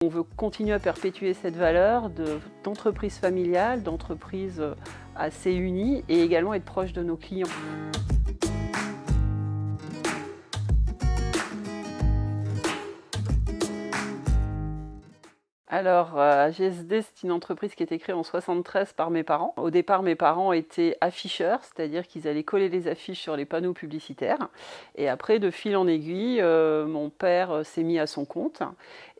On veut continuer à perpétuer cette valeur d'entreprise familiale, d'entreprise assez unie et également être proche de nos clients. Alors, GSD, c'est une entreprise qui a été créée en 73 par mes parents. Au départ, mes parents étaient afficheurs, c'est-à-dire qu'ils allaient coller les affiches sur les panneaux publicitaires. Et après, de fil en aiguille, mon père s'est mis à son compte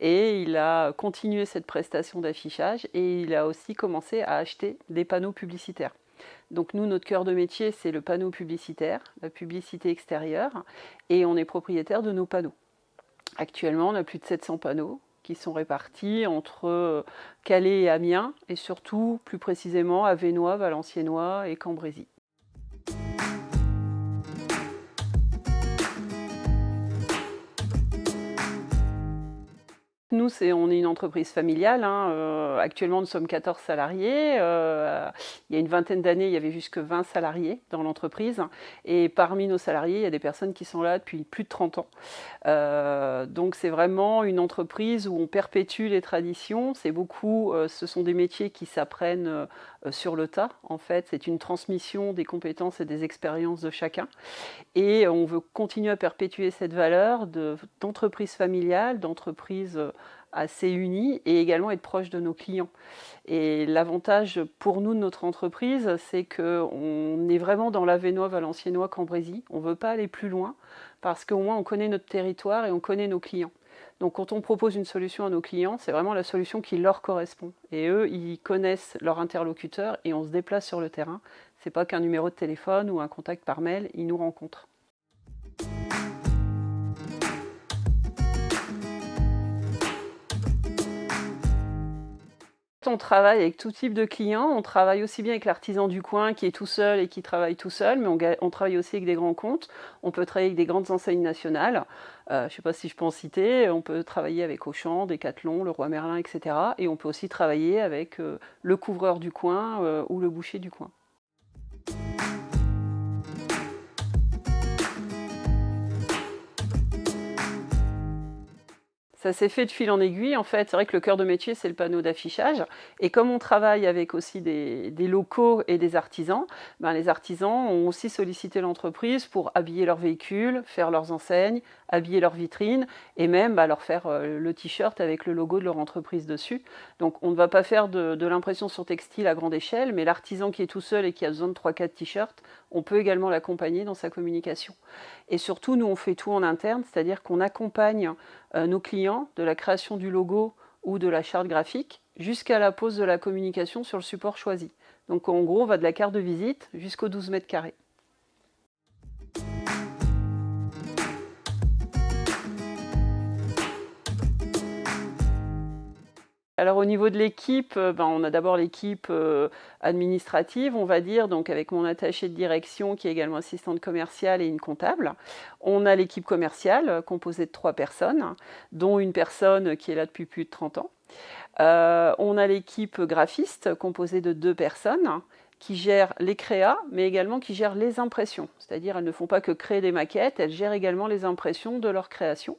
et il a continué cette prestation d'affichage et il a aussi commencé à acheter des panneaux publicitaires. Donc nous, notre cœur de métier, c'est le panneau publicitaire, la publicité extérieure, et on est propriétaire de nos panneaux. Actuellement, on a plus de 700 panneaux qui sont répartis entre Calais et Amiens, et surtout, plus précisément, à Vénois, Valenciennois et Cambrésis. Nous, on est une entreprise familiale. Actuellement, nous sommes 14 salariés. Il y a une vingtaine d'années, il y avait jusque 20 salariés dans l'entreprise. Et parmi nos salariés, il y a des personnes qui sont là depuis plus de 30 ans. Donc, c'est vraiment une entreprise où on perpétue les traditions. Ce sont des métiers qui s'apprennent sur le tas. En fait, c'est une transmission des compétences et des expériences de chacun. Et on veut continuer à perpétuer cette valeur d'entreprise familiale, d'entreprise assez unie et également être proche de nos clients. Et l'avantage pour nous de notre entreprise, c'est qu'on est vraiment dans l'Avesnois, Valenciennois, Cambrésis. On ne veut pas aller plus loin parce qu'au moins on connaît notre territoire et on connaît nos clients. Donc quand on propose une solution à nos clients, c'est vraiment la solution qui leur correspond. Et eux, ils connaissent leur interlocuteur et on se déplace sur le terrain. Ce n'est pas qu'un numéro de téléphone ou un contact par mail, ils nous rencontrent. On travaille avec tout type de clients, on travaille aussi bien avec l'artisan du coin qui est tout seul et qui travaille tout seul, mais on travaille aussi avec des grands comptes, on peut travailler avec des grandes enseignes nationales, je ne sais pas si je peux en citer, on peut travailler avec Auchan, Decathlon, Leroy Merlin, etc. Et on peut aussi travailler avec le couvreur du coin ou le boucher du coin. Ça s'est fait de fil en aiguille, en fait. C'est vrai que le cœur de métier, c'est le panneau d'affichage. Et comme on travaille avec aussi des locaux et des artisans, les artisans ont aussi sollicité l'entreprise pour habiller leurs véhicules, faire leurs enseignes, habiller leurs vitrines et même leur faire le t-shirt avec le logo de leur entreprise dessus. Donc on ne va pas faire de l'impression sur textile à grande échelle, mais l'artisan qui est tout seul et qui a besoin de 3-4 t-shirts, on peut également l'accompagner dans sa communication. Et surtout, nous, on fait tout en interne, c'est-à-dire qu'on accompagne nos clients de la création du logo ou de la charte graphique jusqu'à la pose de la communication sur le support choisi. Donc en gros, on va de la carte de visite jusqu'aux 12 mètres carrés. Alors au niveau de l'équipe, on a d'abord l'équipe administrative, on va dire, donc avec mon attaché de direction qui est également assistante commerciale et une comptable. On a l'équipe commerciale composée de 3 personnes, dont une personne qui est là depuis plus de 30 ans. On a l'équipe graphiste composée de 2 personnes qui gèrent les créas, mais également qui gèrent les impressions. C'est-à-dire elles ne font pas que créer des maquettes, elles gèrent également les impressions de leur création.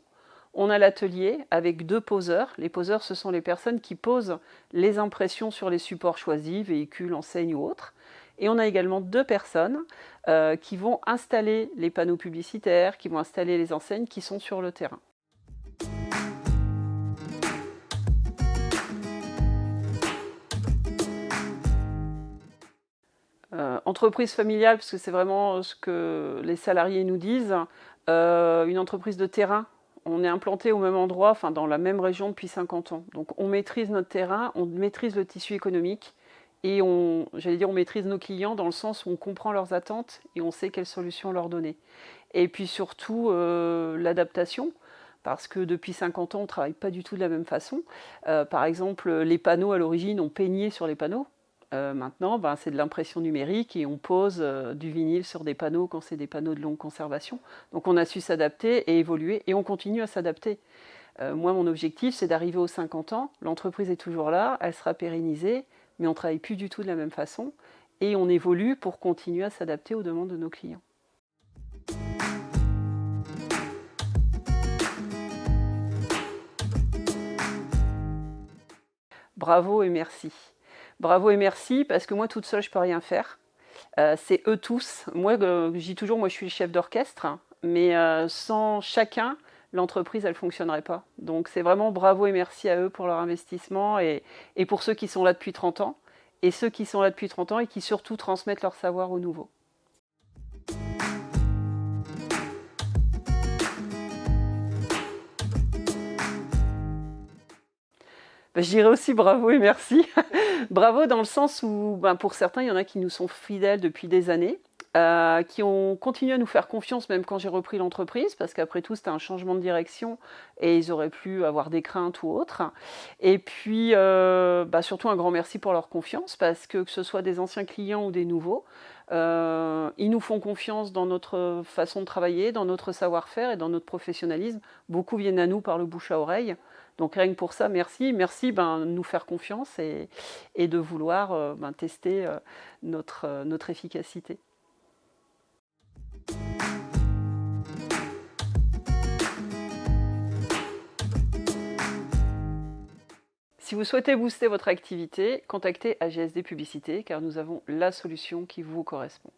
On a l'atelier avec 2 poseurs. Les poseurs, ce sont les personnes qui posent les impressions sur les supports choisis, véhicules, enseignes ou autres. Et on a également 2 personnes qui vont installer les panneaux publicitaires, qui vont installer les enseignes qui sont sur le terrain. Entreprise familiale, parce que c'est vraiment ce que les salariés nous disent, une entreprise de terrain. On est implanté au même endroit, dans la même région depuis 50 ans. Donc on maîtrise notre terrain, on maîtrise le tissu économique et on maîtrise nos clients dans le sens où on comprend leurs attentes et on sait quelles solutions leur donner. Et puis surtout l'adaptation, parce que depuis 50 ans, on ne travaille pas du tout de la même façon. Par exemple, les panneaux à l'origine, on peignait sur les panneaux. Maintenant, c'est de l'impression numérique et on pose du vinyle sur des panneaux quand c'est des panneaux de longue conservation. Donc on a su s'adapter et évoluer et on continue à s'adapter. Moi, mon objectif, c'est d'arriver aux 50 ans. L'entreprise est toujours là, elle sera pérennisée, mais on ne travaille plus du tout de la même façon et on évolue pour continuer à s'adapter aux demandes de nos clients. bravo et merci. Bravo et merci parce que moi toute seule je peux rien faire. C'est eux tous. Moi, je dis toujours, moi je suis le chef d'orchestre, hein, mais sans chacun, l'entreprise elle fonctionnerait pas. Donc c'est vraiment bravo et merci à eux pour leur investissement et pour ceux qui sont là depuis 30 ans et ceux qui sont là depuis 30 ans et qui surtout transmettent leur savoir aux nouveaux. Ben, je dirais aussi bravo et merci. Bravo dans le sens où, ben, pour certains, il y en a qui nous sont fidèles depuis des années, qui ont continué à nous faire confiance même quand j'ai repris l'entreprise, parce qu'après tout, c'était un changement de direction et ils auraient pu avoir des craintes ou autres. Et puis, ben, surtout un grand merci pour leur confiance, parce que ce soit des anciens clients ou des nouveaux, ils nous font confiance dans notre façon de travailler, dans notre savoir-faire et dans notre professionnalisme. Beaucoup viennent à nous par le bouche à oreille. Donc rien que pour ça, merci. Merci ben, de nous faire confiance et de vouloir ben, tester notre efficacité. Si vous souhaitez booster votre activité, contactez AGSD Publicité car nous avons la solution qui vous correspond.